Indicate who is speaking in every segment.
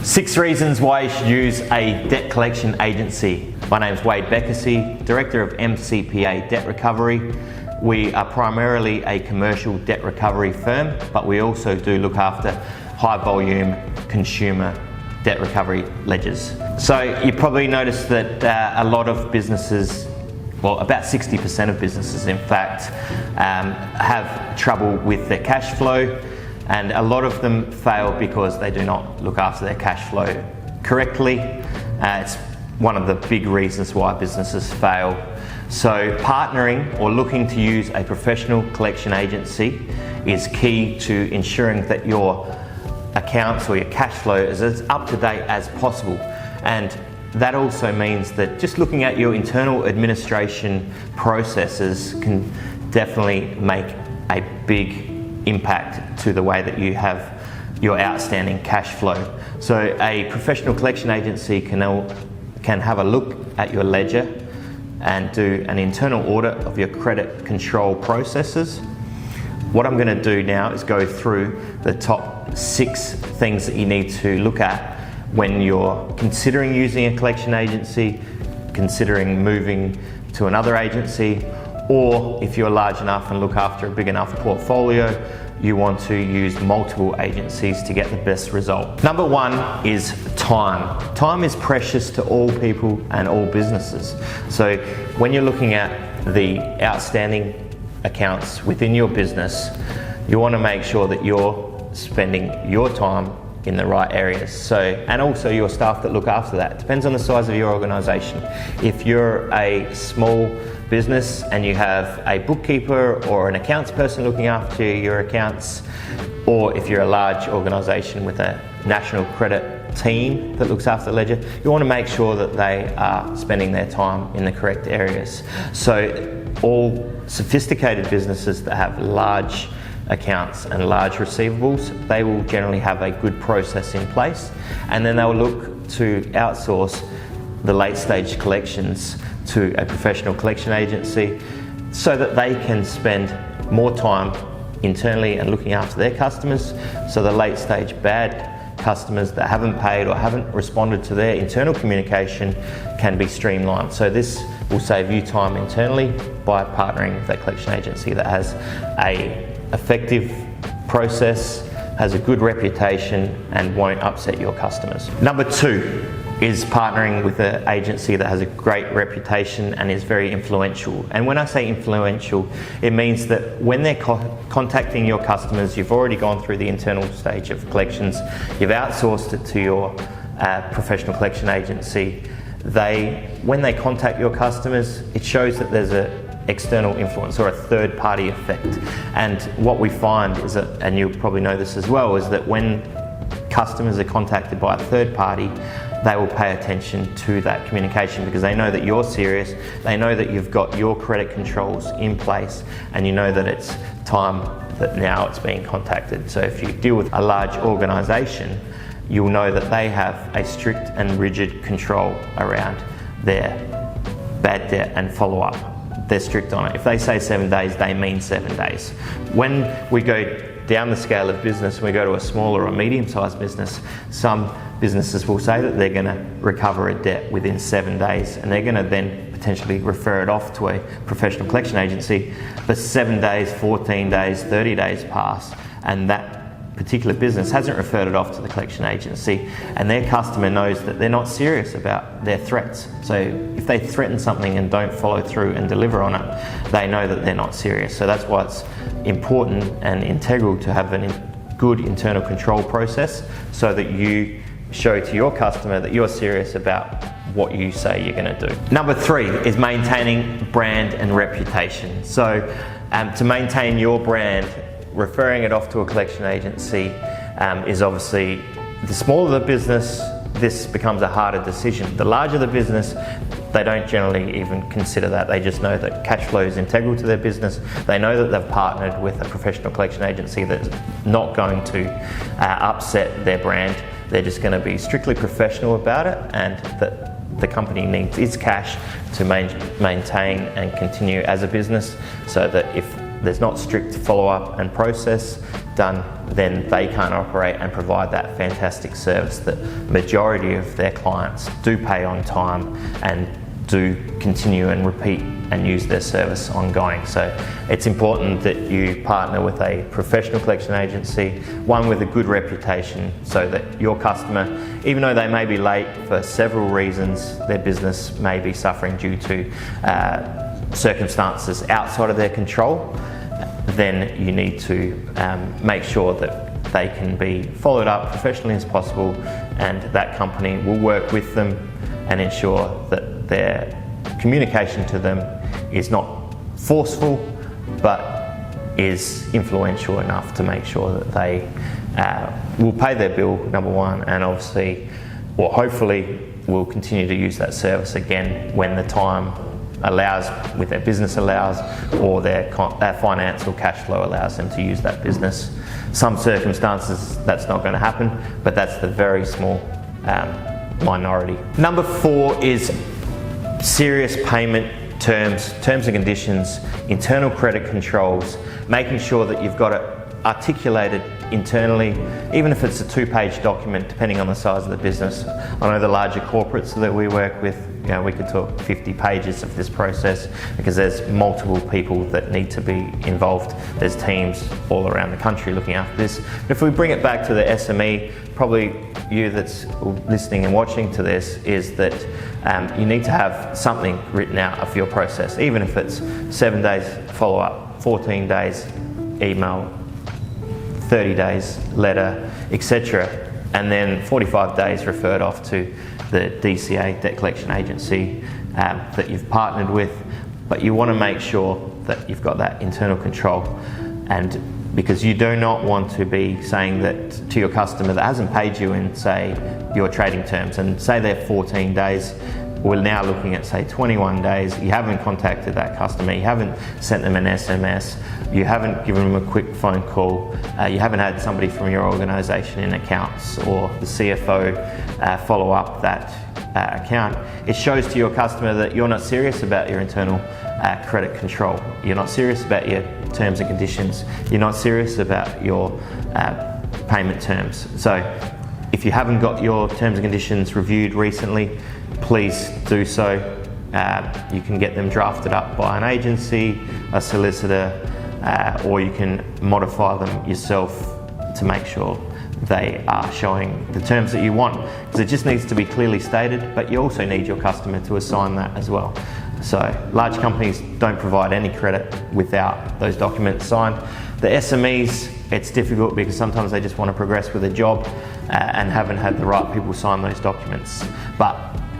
Speaker 1: 6 reasons why you should use a debt collection agency. My name is Bekesi, Director of MCPA Debt Recovery. We are primarily a commercial debt recovery firm, but we also do look after high volume consumer debt recovery ledgers. So you probably noticed that a lot of businesses, well, about 60% of businesses in fact, have trouble with their cash flow, and a lot of them fail because they do not look after their cash flow correctly. It's one of the big reasons why businesses fail. So partnering or looking to use a professional collection agency is key to ensuring that your accounts or your cash flow is as up to date as possible. And that also means that just looking at your internal administration processes can definitely make a big impact to the way that you have your outstanding cash flow. So a professional collection agency can have a look at your ledger and do an internal audit of your credit control processes. What I'm going to do now is go through the top 6 things that you need to look at when you're considering using a collection agency, considering moving to another agency, or if you're large enough and look after a big enough portfolio, you want to use multiple agencies to get the best result. Number 1 is time. Time is precious to all people and all businesses. So when you're looking at the outstanding accounts within your business, you want to make sure that you're spending your time in the right areas. So, and also your staff that look after that. It depends on the size of your organisation. If you're a small business and you have a bookkeeper or an accounts person looking after your accounts, or if you're a large organisation with a national credit team that looks after the ledger, you want to make sure that they are spending their time in the correct areas. So all sophisticated businesses that have large accounts and large receivables, they will generally have a good process in place, and then they'll look to outsource the late stage collections to a professional collection agency so that they can spend more time internally and looking after their customers, so the late stage bad customers that haven't paid or haven't responded to their internal communication can be streamlined. So this will save you time internally by partnering with a collection agency that has a effective process, has a good reputation, and won't upset your customers. Number 2 is partnering with an agency that has a great reputation and is very influential. And when I say influential, it means that when they're contacting your customers, you've already gone through the internal stage of collections, you've outsourced it to your professional collection agency. When they contact your customers, it shows that there's an external influence or a third party effect. And what we find is that, and you'll probably know this as well, is that when customers are contacted by a third party, they will pay attention to that communication because they know that you're serious, they know that you've got your credit controls in place, and you know that it's time that now it's being contacted. So if you deal with a large organisation, you'll know that they have a strict and rigid control around their bad debt and follow-up. They're strict on it. If they say 7 days, they mean 7 days. When we go down the scale of business, we go to a smaller or medium-sized business, some businesses will say that they're going to recover a debt within 7 days, and they're going to then potentially refer it off to a professional collection agency. But 7 days, 14 days, 30 days pass, and that particular business hasn't referred it off to the collection agency, and their customer knows that they're not serious about their threats. So if they threaten something and don't follow through and deliver on it, they know that they're not serious. So that's why it's important and integral to have a good internal control process so that you show to your customer that you're serious about what you say you're going to do. Number 3 is maintaining brand and reputation. So to maintain your brand, referring it off to a collection agency is obviously, the smaller the business, this becomes a harder decision. The larger the business, they don't generally even consider that. They just know that cash flow is integral to their business. They know that they've partnered with a professional collection agency that's not going to upset their brand. They're just going to be strictly professional about it, and that the company needs its cash to maintain and continue as a business, so that if there's not strict follow-up and process done then they can't operate and provide that fantastic service that majority of their clients do pay on time and do continue and repeat and use their service ongoing. So it's important that you partner with a professional collection agency, one with a good reputation, so that your customer, even though they may be late for several reasons, their business may be suffering due to circumstances outside of their control, then you need to make sure that they can be followed up professionally as possible, and that company will work with them and ensure that their communication to them is not forceful but is influential enough to make sure that they will pay their bill, number one, and obviously, or hopefully, will continue to use that service again when the time allows, with their business allows, or their financial cash flow allows them to use that business. Some circumstances that's not going to happen, but that's the very small minority. Number 4 is serious payment terms and conditions, internal credit controls, making sure that you've got it articulated internally, even if it's a 2-page document, depending on the size of the business. I know the larger corporates that we work with, we could talk 50 pages of this process because there's multiple people that need to be involved. There's teams all around the country looking after this. But if we bring it back to the SME, probably you that's listening and watching to this, is that you need to have something written out of your process, even if it's 7 days follow-up, 14 days email, 30 days letter, etc., and then 45 days referred off to the DCA, debt collection agency, that you've partnered with. But you want to make sure that you've got that internal control, and because you do not want to be saying that to your customer that hasn't paid you in, say, your trading terms, and say they're 14 days, we're now looking at, say, 21 days, you haven't contacted that customer, you haven't sent them an SMS, you haven't given them a quick phone call, you haven't had somebody from your organisation in accounts or the CFO follow up that account. It shows to your customer that you're not serious about your internal credit control, you're not serious about your terms and conditions, you're not serious about your payment terms. So if you haven't got your terms and conditions reviewed recently, please do so. You can get them drafted up by an agency, a solicitor, or you can modify them yourself to make sure they are showing the terms that you want, because it just needs to be clearly stated, but you also need your customer to assign that as well. So large companies don't provide any credit without those documents signed. The SMEs, it's difficult because sometimes they just want to progress with a job and haven't had the right people sign those documents. But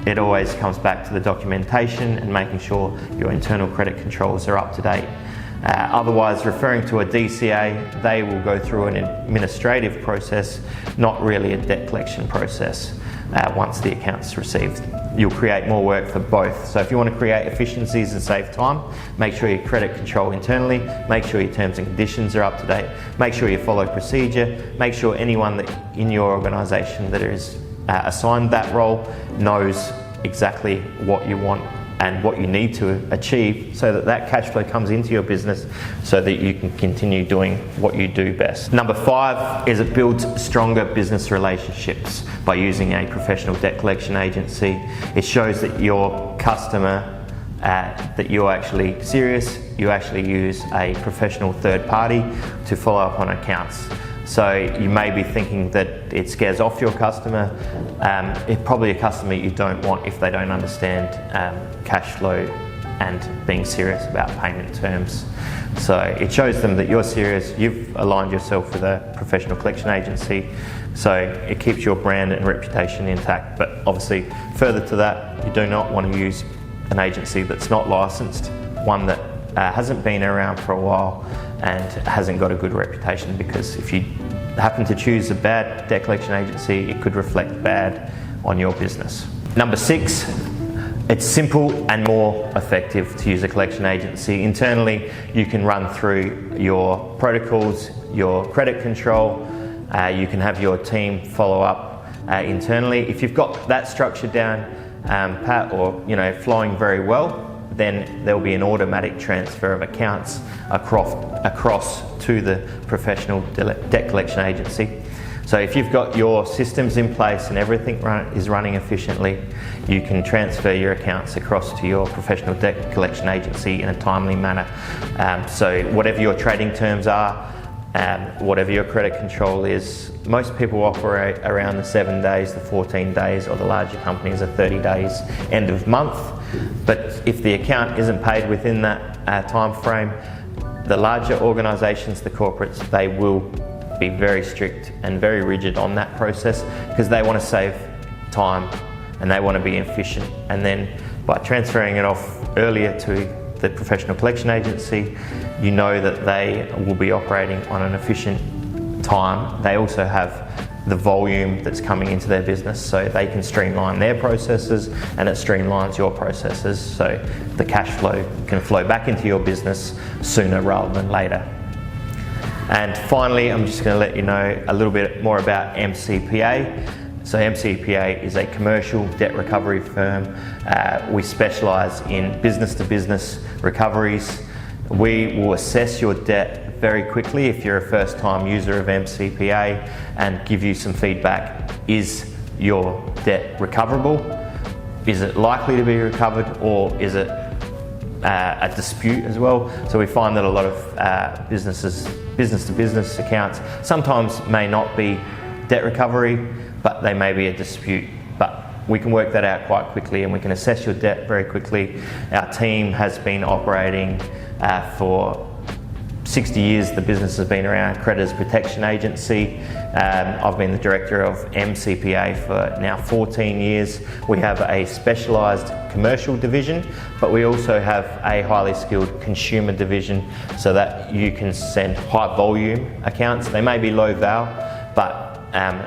Speaker 1: it always comes back to the documentation and making sure your internal credit controls are up to date. Otherwise, referring to a DCA, they will go through an administrative process, not really a debt collection process once the account's received. You'll create more work for both. So if you want to create efficiencies and save time, make sure you credit control internally, make sure your terms and conditions are up to date, make sure you follow procedure, make sure anyone that in your organisation that is assigned that role knows exactly what you want and what you need to achieve, so that that cash flow comes into your business so that you can continue doing what you do best. Number 5 is it builds stronger business relationships by using a professional debt collection agency. It shows that your customer, that you're actually serious, you actually use a professional third party to follow up on accounts. So you may be thinking that it scares off your customer. It's probably a customer you don't want if they don't understand cash flow and being serious about payment terms. So it shows them that you're serious, you've aligned yourself with a professional collection agency, so it keeps your brand and reputation intact. But obviously, further to that, you do not want to use an agency that's not licensed, one that hasn't been around for a while and hasn't got a good reputation, because if you happen to choose a bad debt collection agency, it could reflect bad on your business. Number 6, it's simple and more effective to use a collection agency. Internally, you can run through your protocols, your credit control, you can have your team follow up internally. If you've got that structure down pat, or flowing very well, then there will be an automatic transfer of accounts across to the professional debt collection agency. So if you've got your systems in place and everything is running efficiently, you can transfer your accounts across to your professional debt collection agency in a timely manner. So whatever your trading terms are, whatever your credit control is, most people operate around the 7 days, the 14 days, or the larger companies are 30 days, end of month. But if the account isn't paid within that time frame, the larger organisations, the corporates, they will be very strict and very rigid on that process because they want to save time and they want to be efficient. And then by transferring it off earlier to the professional collection agency, you know that they will be operating on an efficient time. They also have the volume that's coming into their business, so they can streamline their processes and it streamlines your processes, so the cash flow can flow back into your business sooner rather than later. And finally, I'm just going to let you know a little bit more about MCPA. So MCPA is a commercial debt recovery firm. We specialise in business-to-business recoveries. We will assess your debt very quickly if you're a first-time user of MCPA and give you some feedback. Is your debt recoverable? Is it likely to be recovered, or is it a dispute as well? So we find that a lot of business-to-business accounts sometimes may not be debt recovery, but they may be a dispute. But we can work that out quite quickly and we can assess your debt very quickly. Our team has been operating for 60 years. The business has been around, Creditors Protection Agency. I've been the director of MCPA for now 14 years. We have a specialised commercial division, but we also have a highly skilled consumer division so that you can send high volume accounts. They may be low val, but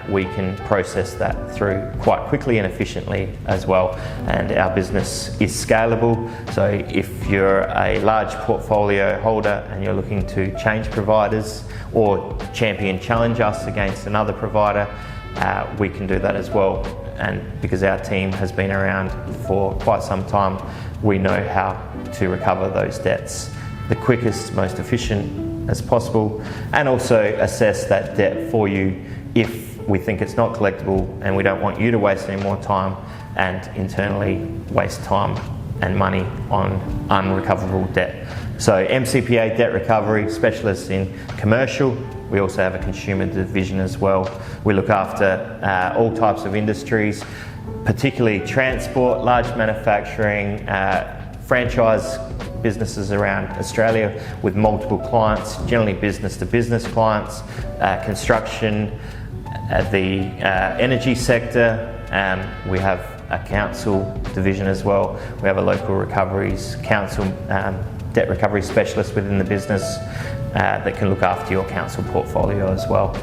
Speaker 1: we can process that through quite quickly and efficiently as well. And our business is scalable, so if you're a large portfolio holder and you're looking to change providers or challenge us against another provider, we can do that as well. And because our team has been around for quite some time, we know how to recover those debts the quickest, most efficient as possible, and also assess that debt for you if we think it's not collectible, and we don't want you to waste any more time and internally waste time and money on unrecoverable debt. So MCPA Debt Recovery specialists in commercial. We also have a consumer division as well. We look after all types of industries, particularly transport, large manufacturing, franchise businesses around Australia with multiple clients, generally business-to-business clients, construction, the energy sector. We have a council division as well. We have a local recoveries council debt recovery specialist within the business that can look after your council portfolio as well.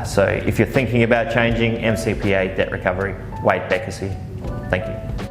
Speaker 1: So if you're thinking about changing, MCPA Debt Recovery, Wade Bekesi. Thank you.